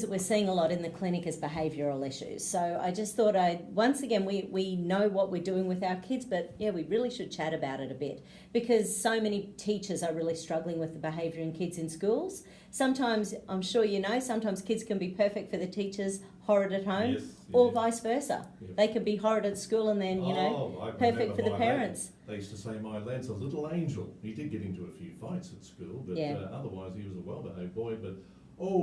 that we're seeing a lot in the clinic is behavioural issues. So I just thought once again, we know what we're doing with our kids, but yeah, we really should chat about it a bit, because so many teachers are really struggling with the behaviour in kids in schools. Sometimes, I'm sure you know, sometimes kids can be perfect for the teachers, horrid at home, Yes, or yeah. vice versa. Yep. They can be horrid at school and then, I perfect for the remember my parents. lad. They used to say my lad's a little angel. He did get into a few fights at school, but otherwise he was a well-behaved boy, but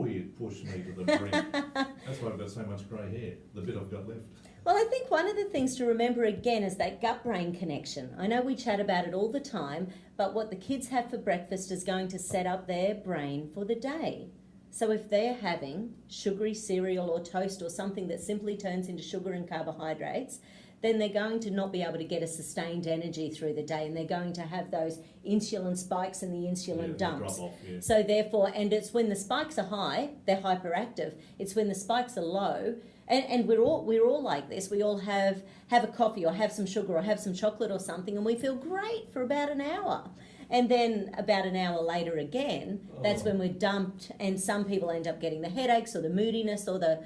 he'd push me to the brink. That's why I've got so much grey hair, the bit I've got left. Well, I think one of the things to remember again is that gut-brain connection. I know we chat about it all the time, but what the kids have for breakfast is going to set up their brain for the day. So if they're having sugary cereal or toast or something that simply turns into sugar and carbohydrates, then they're going to not be able to get a sustained energy through the day, and they're going to have those insulin spikes and the insulin dumps. Drop off, yeah. So therefore, and it's when the spikes are high, they're hyperactive. It's when the spikes are low, and we're all like this. We all have a coffee or have some sugar or have some chocolate or something, and we feel great for about an hour. And then about an hour later again, that's when we're dumped, and some people end up getting the headaches or the moodiness or the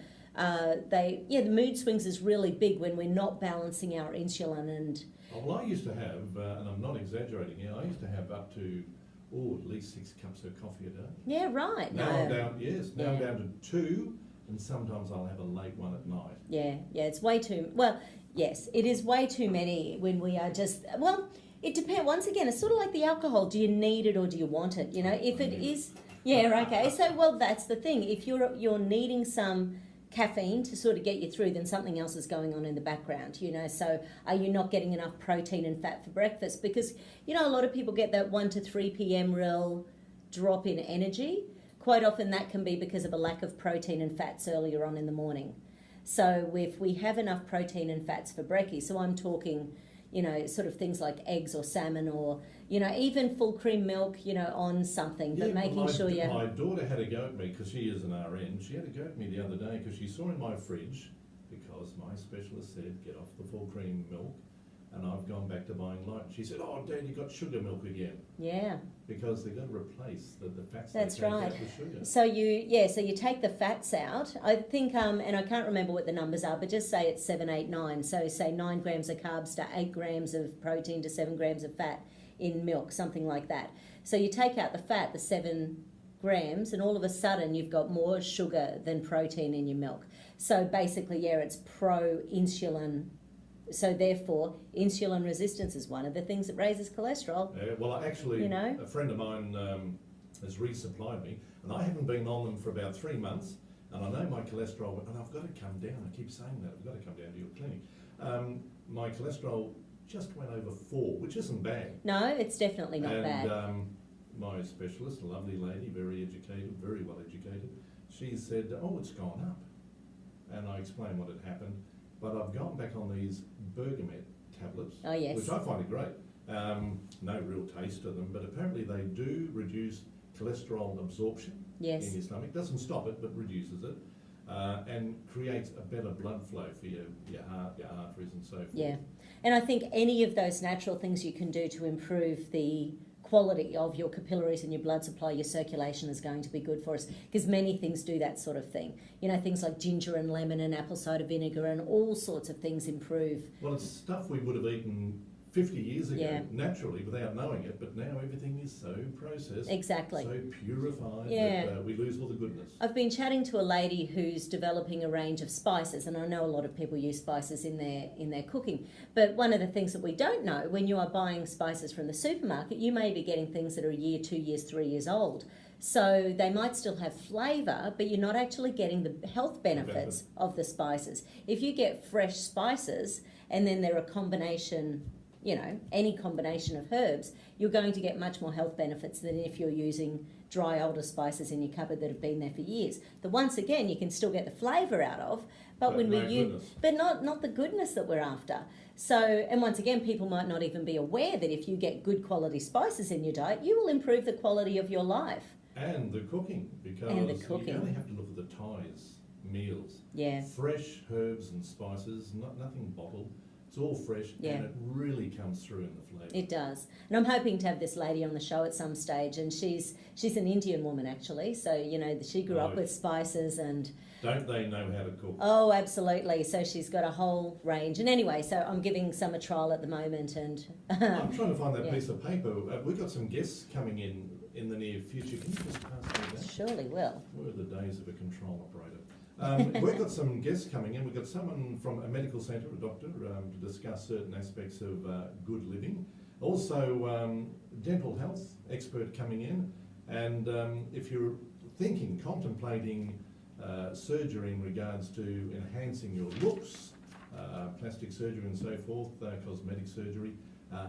mood swings is really big when we're not balancing our insulin. And well, I used to have, and I'm not exaggerating here, I used to have up to at least 6 cups of coffee a day. Yeah, right. Now I'm down. Now I'm down to 2, and sometimes I'll have a late one at night. Yeah, it's way too. Well, yes, it is way too many when we are just. Well, it depends. Once again, it's sort of like the alcohol. Do you need it or do you want it? If it is, okay. So, well, that's the thing. If you're needing some caffeine to sort of get you through, then something else is going on in the background, so are you not getting enough protein and fat for breakfast? Because a lot of people get that 1 to 3 p.m. real drop in energy. Quite often that can be because of a lack of protein and fats earlier on in the morning. So if we have enough protein and fats for brekkie, so I'm talking sort of things like eggs or salmon or even full cream milk on something, but making sure my daughter had a go at me because she is an RN. She had a go at me the other day because she saw in my fridge, because my specialist said get off the full cream milk, and I've gone back to buying light. She said, Dad, you got sugar milk again. Yeah, because they've got to replace the fats. That's right. With sugar. So you take the fats out. I think and I can't remember what the numbers are, but just say it's 7, 8, 9. So say 9 grams of carbs to 8 grams of protein to 7 grams of fat in milk, something like that. So you take out the fat, the 7 grams, and all of a sudden you've got more sugar than protein in your milk. So basically, it's pro-insulin. So therefore, insulin resistance is one of the things that raises cholesterol. Well, actually, a friend of mine has resupplied me, and I haven't been on them for about 3 months, and I know my cholesterol, and I've got to come down. I keep saying that, I've got to come down to your clinic. My cholesterol just went over 4, which isn't bad. No, it's definitely not bad. And my specialist, a lovely lady, very educated, very well educated, she said, it's gone up. And I explained what had happened. But I've gone back on these Bergamet tablets, which I find are great. No real taste to them, but apparently they do reduce cholesterol absorption in your stomach. Doesn't stop it, but reduces it, and creates a better blood flow for your heart, your arteries, and so forth. Yeah, and I think any of those natural things you can do to improve the quality of your capillaries and your blood supply, your circulation is going to be good for us, because many things do that sort of thing. Things like ginger and lemon and apple cider vinegar and all sorts of things improve. Well, it's stuff we would have eaten 50 years ago naturally without knowing it, but now everything is so processed, so purified that we lose all the goodness. I've been chatting to a lady who's developing a range of spices, and I know a lot of people use spices in their cooking, but one of the things that we don't know, when you are buying spices from the supermarket, you may be getting things that are a year, 2 years, 3 years old. So they might still have flavour, but you're not actually getting the health benefits of the spices. If you get fresh spices and then they're a combination, any combination of herbs, you're going to get much more health benefits than if you're using dry older spices in your cupboard that have been there for years. That once again you can still get the flavour out of, but not the goodness that we're after. So, and once again, people might not even be aware that if you get good quality spices in your diet, you will improve the quality of your life. And the cooking, because you only have to look at the Thais meals. Yeah. Fresh herbs and spices, nothing bottled. It's It's all fresh, Yeah. and it really comes through in the flavour. It does. And I'm hoping to have this lady on the show at some stage, and she's an Indian woman actually, so you know she grew up with spices and Don't they know how to cook? oh, absolutely. So she's got a whole range. And anyway, so I'm giving some a trial at the moment, and I'm trying to find that Yeah. piece of paper. We've got some guests coming in the near future. Can you just pass me that? surely will. Where are the days of a control operator? We've got some guests coming in. We've got someone from a medical centre, a doctor, to discuss certain aspects of good living. Also, dental health expert coming in. And if you're contemplating surgery in regards to enhancing your looks, plastic surgery and so forth, cosmetic surgery,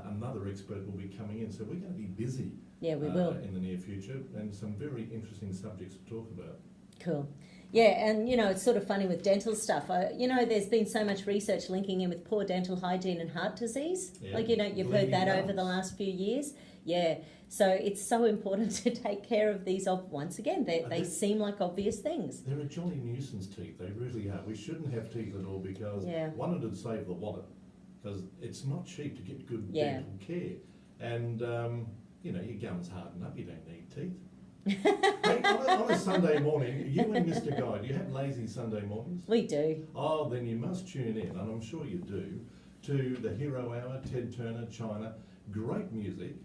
another expert will be coming in. So we're going to be busy Yeah, we will. in the near future, and some very interesting subjects to talk about. Cool. Yeah, and you know, it's sort of funny with dental stuff. You know, there's been so much research linking in with poor dental hygiene and heart disease. Yeah. Like, you know, you've heard that over the last few years. Yeah. So it's so important to take care of these. Once again, they seem like obvious things. They're a jolly nuisance, teeth. They really are. We shouldn't have teeth at all because Yeah. one, it'd save the wallet, because it's not cheap to get good Yeah. dental care. And, you know, your gums harden up. You don't need teeth. Hey, on a Sunday morning, you and Mr. Guy, do you have lazy Sunday mornings? We do. Oh, then you must tune in, and I'm sure you do, to the Hero Hour, Ted Turner, China. Great music,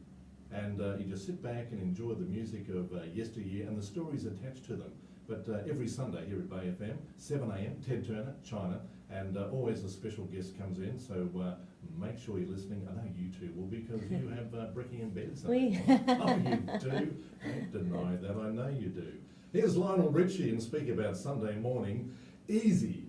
and you just sit back and enjoy the music of yesteryear and the stories attached to them. But every Sunday here at Bay FM, 7 a.m, Ted Turner, China, and always a special guest comes in, so make sure you're listening. I know you two will, because you have brekkie in bed. Oh, you do. Don't deny that. I know you do. Here's Lionel Richie and speak about Sunday morning. Easy.